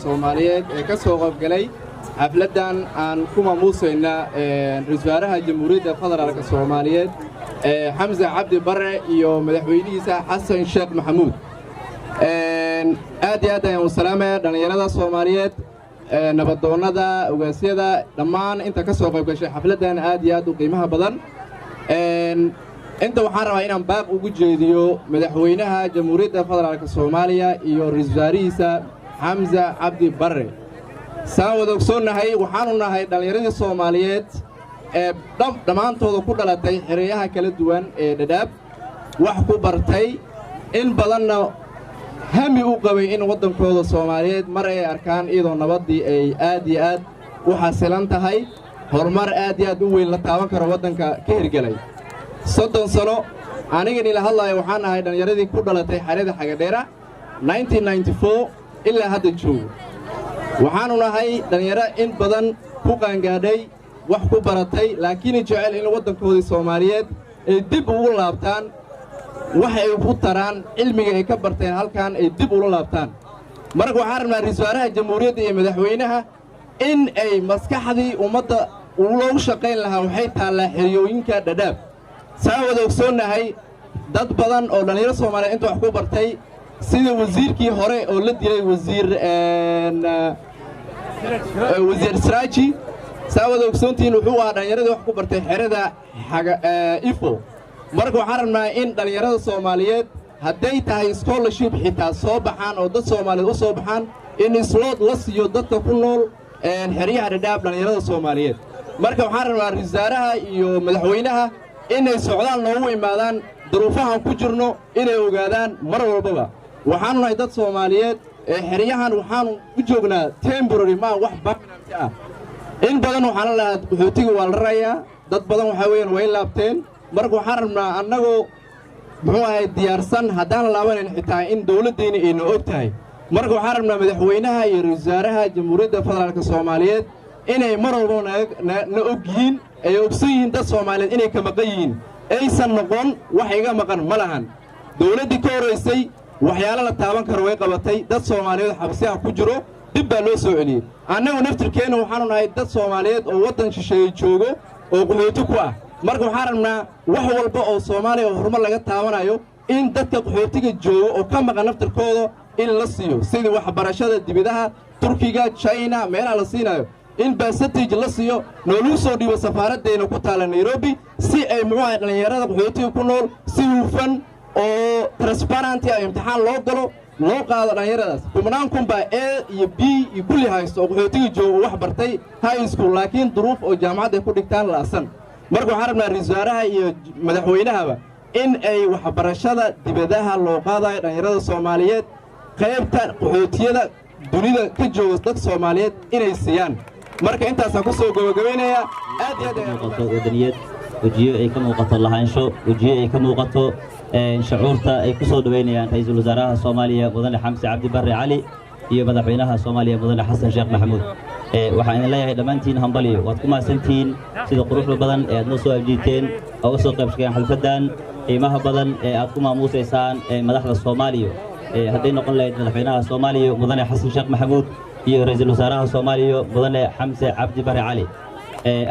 Soomaaliyeed ee ka soo qaybgalay xafladan aan ku maamuusayna ra'iisul wasaaraha Jamhuuriyadda Federaalka Soomaaliyeed Xamza Cabdi Barre iyo madaxweynihiisa Xasan Sheekh Maxamuud aad iyo aad ayaan u salaamayaa dhalinyarada Soomaaliyeed nabadoonnada ogaasyada dhammaan inta ka soo qaybgashay xafladan aad iyo aad u qiimaha badan inta waxaan rabaa inaan baaq ugu jeediyo madaxweynaha Jamhuuriyadda Federaalka Soomaaliya iyo ra'iisul wasaarihiisa Xamza Cabdi Barre saan wada ogsoonahay waxaanu nahay dhalinyaradii Soomaaliyeed ee dhammaantooda ku dhalatay xeryaha kala duwan ee Dadaab wax ku bartay in badanna hami u qabay in waddankooda Soomaaliyeed mar ay arkaan iyadoo nabadii ay aad iyo aad u xasilan tahay horumar aad iyo aad u weyn la taaban karo waddanka ka hirgelay 30 sano aniga ila hadlayo waxaan ahay dhalinyaradii ku dhalatay xerada Xagadheera 1994 ilaa hadda joogo waxaanu nahay dhalinyaro in badan ku qaangaadhay wax ku baratay laakiin jecel in waddankoodii Soomaaliyeed ay dib ugu laabtaan wax ay ku taraan cilmiga ay ka barteen halkan ay dib ugu laabtaan marka waxaan rabnaa ra'iisul wasaaraha Jamhuuriyadda iyo madaxweynaha in ay maskaxdii ummadda loogu shaqayn lahaa waxay taalaa xeriyooyinka Dadaab saan wada ogsoonahay dad badan oo dhalinyaro Soomaaliyeed inta wax ku bartay sida wasiirkii hore oo la dilay wasiir Siraaji saawada ogsoontiin wuxuu ahaa dhalinyaradii wax ku bartay xerada Ifo marka waxaan rabnaa in dhalinyarada Soomaaliyeed hadday tahay scholarship xitaa soo baxaan oo dad Soomaaliyeed u soo baxaan in slot la siiyo dadka ku nool xeryaha Dadaab dhalinyarada Soomaaliyeed marka waxaan rabnaa ra'iisul wasaaraha iyo madaxweynaha inay socdaan noogu imaadaan duruufahan ku jirno inay ogaadaan mar walbaba waxaanu nahay dad Soomaaliyeed xeryahan waxaanu u joognaa temporary ma wax permanent ah in badan waxaan la lahaa qaxootiga waa la rayaa dad badan waxa weeyaan way laabteen marka waxaan rabnaa annagoo muxuu ahay diyaarsan haddaan laabanin xitaa in dawladdeena aynu og tahay marka waxaan rabnaa madaxweynaha iyo ra'iisul wasaaraha Jamhuuriyadda Federaalka Soomaaliyeed inay mar walba na og yihiin ay ogsan yihiin dad Soomaaliyeed inay ka maqan yihiin aysan noqon wax iga maqan ma lahan dawladdii ka horeysay waxyaalo la taaban karo way qabatay dad Soomaaliyeed xabsiga ku jiro dib baa loo soo celiyay annagu naftirkeena waxaanu nahay dad Soomaaliyeed oo waddan shisheeye joogo oo qaxooti ku ah marka waxaan rabnaa wax walba oo Soomaaliya oo horumar laga taabanayo in dadka qaxootiga joogo oo ka maqan naftirkooda in la siiyo sida waxbarashada dibadaha Turkiga China meelaha la siinayo in percentage la siiyo noolu soo dhiibo safaaraddeena ku taala Nairobi si ay muxuu dhalinyarada qaxootiga ku nool si hufan oo transparent ah imtixaan loo galo loo qaado dhalinyaradaas kumnaan kunba A iyo B iyo kulli haysto qaxootiga joogo wax bartay high school laakiin duruuf oo jaamacad ay ku dhigtaan laasan marka waxaan rabnaa ra'iisul wasaaraha iyo madaxweynahaba in ay waxbarashada dibadaha loo qaadayo dhalinyarada Soomaaliyeed qaybta qaxootiyada dunida ka jooga dad Soomaaliyeed inay siiyaan marka intaas aan ku soo gabagabeynaya aad iyo aad wadaniyad wajiyo ay ka muuqato lahaansho wajiyo ay ka muuqato shucuurta ay ku soo dhaweynayaan ra'iisul wasaaraha Soomaaliya mudane Xamza Cabdi Barre Cali iyo madaxweynaha Soomaaliya mudane Xasan Sheekh Maxamuud waxaan idin leeyahay dhammaantiin hambaliyo waad ku maasantiin sida quruxda badan ee aad noo soo ajiibteen oo soo qayb galeen xalfadan qiimaha badan ee aad ku maamuusaysaan madaxda Soomaaliya hadday noqon lahayd madaxweynaha Soomaaliya mudane Xasan Sheekh Maxamuud iyo ra'iisul wasaaraha Soomaaliya mudane Xamza Cabdi Barre Cali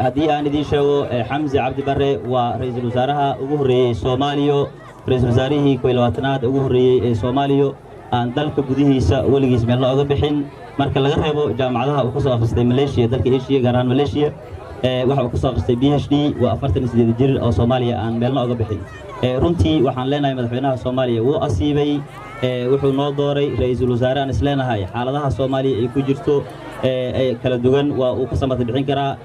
haddii aan idin sheego Xamza Cabdi Barre waa ra'iisul wasaaraha ugu horeeyay Soomaaliya ra'iisul wasaarihii 22aad ugu horeeyay ee Soomaaliya aan dalka gudihiisa waligiis meel looga bixin marka laga reebo jaamacadaha uu ka soo akhristay Malaysia dalka Asia gaar ahaan Malaysia waxa uu ka soo akhristay PhD waa 48 jir oo Soomaaliya aan meelna uga bixin runtii waxaan leenahay madaxweynaha Soomaaliya wuu asiibay wuxuu noo dooray ra'iisul wasaare aan isleenahay xaaladaha Soomaaliya ay ku jirto kala duwan waa uu ka samata bixin karaa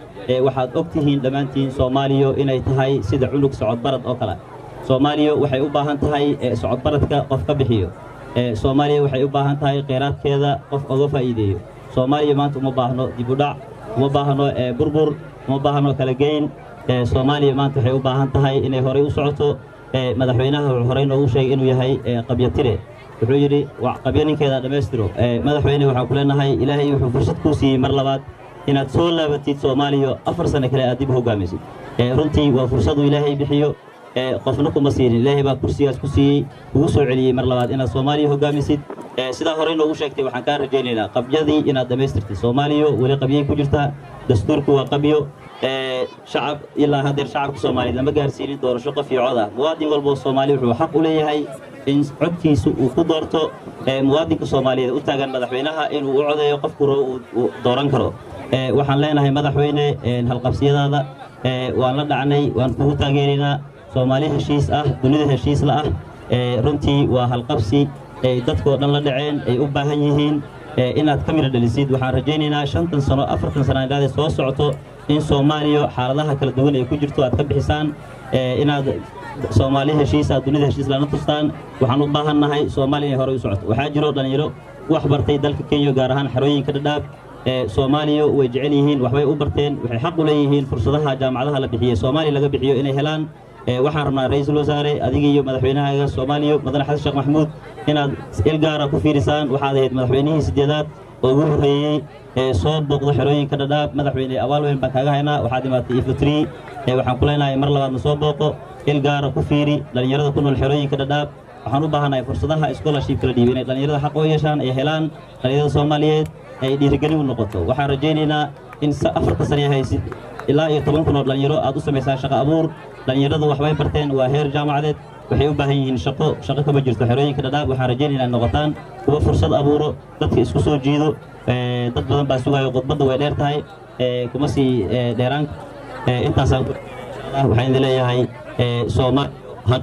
waxaad ogtihiin dhammaantiin Soomaaliya inay tahay sida culug socod barad oo kale Soomaaliya waxay u baahan tahay socod baradka qof ka bixiyo Soomaaliya waxay u baahan tahay kheyraadkeeda qof uga faa'iideeyo Soomaaliya maanta uma baahno dib u dhac uma baahno burbur uma baahno kala geyn Soomaaliya maanta waxay u baahan tahay inay horay u socoto madaxweynaha wuxuu horay noogu sheegay inuu yahay qabyatire wuxuu yiri qabyaninkeeda dhameystiro madaxweyne waxaan ku leenahay ilaahay wuxuu fursad ku siiyay mar labaad inaad soo laabatid Soomaaliya 4 sano kale aad dib u hogaamisid runtii waa fursad uu ilaahay bixiyo qofna kuma siin ilaahay baa kursigaas ku siiyay ugu soo celiyay mar labaad inaad Soomaaliya hogaamisid sidaa hore noogu sheegtay waxaan kaa rajaynaynaa qabyadii inaad dhammaystirtay soomaaliya weli qabyay ku jirtaa dastuurku waa qabyo shacab ilaa haddeer shacabka soomaaliyeed lama gaarsiinin doorasho qof iyo cod ah muwaadin walba oo soomaali wuxuu xaq u leeyahay in codkiisa uu ku doorto muwaadinka soomaaliyeed u taagan madaxweynaha inuu u codeeyo qofku uu dooran karo waxaan leenahay madaxweyne halqabsiyadaada waan la dhacnay waan kugu taageeraynaa soomaali heshiis ah dunida heshiis la ah runtii waa halqabsi ay dadkoo dhan la dhaceen ay u baahan yihiin inaad ka midho dhalisid waxaan rajaynaynaa 5 sano 4 sano inaad soo socoto in Soomaaliya xaaladaha kala duwan ay ku jirto aad ka bixisaan inaad Soomaali heshiis ah dunida heshiis la tustaan waxaan u baahanahay Soomaaliya hore u socoto waxaa jiro dhalinyaro wax bartay dalka Kenya gaar ahaan xarooyinka dhadhaab Soomaaliya way jecel yihiin waxbay u barteen waxay xaq u leeyihiin fursadaha jaamacadaha la bixiyo Soomaaliya laga bixiyo inay helaan waxaan rabnaa ra'iisul wasaare adiga iyo madaxweynaha Soomaaliya mudane Xasan Sheekh Maxamuud inaad il gaar ah ku fiirisaan waxaad ahayd madaxweynihii 8aad oo ugu horeeyay soo booqdo xerooyinka dhadhaab madaxweyne abaal weyn baan kaaga haynaa waxaad imaatay IFO3 waxaan ku leenahay mar labaad soo booqo il gaar ah ku fiiri dhalinyarada ku nool xerooyinka dhadhaab waxaan u baahanahay fursadaha scholarship kala dhiibay inay dhalinyarada xaq u yeeshaan ay helaan dhalinyarada Soomaaliyeed ay dhiirigelin u noqoto waxaan rajaynaynaa in 4 sano haysid ilaa 10 kun oo dhalinyaro aad u sameysaan shaqo abuur dhalinyaradu waxbay barteen waa heer jaamacadeed waxay u baahan yihiin shaqo kama jirto xerooyinka dhadhaab waxaan rajaynaynaa noqotaan kuwa fursad abuuro dadka isku soo jiido dad badan baa sugayo qodbada way dheer tahay kuma sii dheeraan intaas waxaan leeyahay Soomaaliya